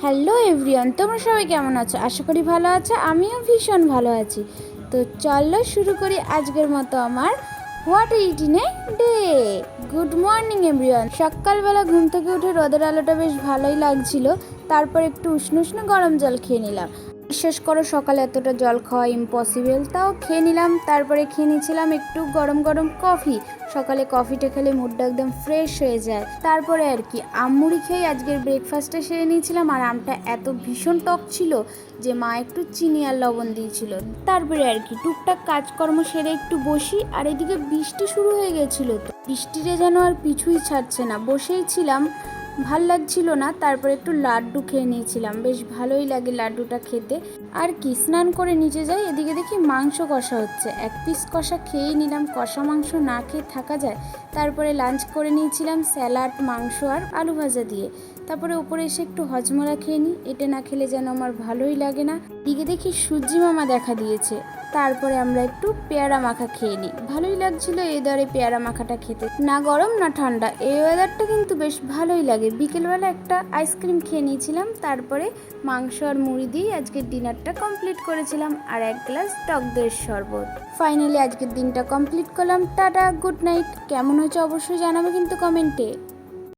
Hello everyone, তোমরা সবাই কেমন আছো? আশা করি ভালো আছো। আমিও ভীষণ ভালো আছি। তো চলো শুরু করি আজকের মতো আমার what eating a day. Good morning everyone. সকালবেলা ঘুম থেকে উঠে রোদের আলোটা বেশ ভালোই লাগছিল। তারপর একটু উষ্ণ উষ্ণ গরম জল খেয়ে নিলাম। বিশ্বাস করো, সকালে এতটা জল খাওয়া ইম্পসিবল, তাও খেয়ে নিলাম। তারপরে খেয়ে নিয়েছিলাম একটু গরম গরম কফি। সকালে কফিটা খেলে মুডটা একদম ফ্রেশ হয়ে যায়। তারপরে আর কি আমুড়ি খেয়ে আজকের ব্রেকফাস্টটা সেরে নিয়েছিলাম। আর আমটা এত ভীষণ টক ছিল যে মা একটু চিনি আর লবণ দিয়েছিল। তারপরে আর কি টুকটাক কাজকর্ম সেরে একটু বসি। আর এদিকে বৃষ্টি শুরু হয়ে গেছিলো, তো বৃষ্টিতে যেন আর পিছুই ছাড়ছে না। বসেই ছিলাম, ভাল লাগছিল না। তারপরে একটু লাড্ডু খেয়ে নিয়েছিলাম, বেশ ভালোই লাগে লাড্ডুটা খেতে। আর কি স্নান করে নিচে যাই, এদিকে দেখি মাংস কষা হচ্ছে। এক পিস কষা খেয়েই নিলাম, কষা মাংস না খেয়ে থাকা যায়। তারপরে লাঞ্চ করে নিয়েছিলাম স্যালাড, মাংস আর আলু ভাজা দিয়ে। তারপরে উপরে এসে একটু হজমলা খেয়ে নিই, এটা না খেলে যেন আমার ভালোই লাগে না। দিকে দেখি সূর্যি মামা দেখা দিয়েছে। তারপরে আমরা একটু পেয়ারা মাখা খেয়ে নিই। ভালোই লাগছিল এই দরে পেয়ারা মাখাটা খেতে, না গরম না ঠান্ডা। এই ওয়েদারটা কিন্তু বেশ ভালোই লাগে। বিকেলবেলা একটা আইসক্রিম খেয়ে নিয়েছিলাম। তারপরে মাংস আর মুড়ি দিয়ে আজকের ডিনারটা কমপ্লিট করেছিলাম, আর এক গ্লাস টক দইয়ের শরবত। ফাইনালি আজকের দিনটা কমপ্লিট করলাম। Tata, good night. কেমন হয়েছে অবশ্যই জানাবে কিন্তু কমেন্টে।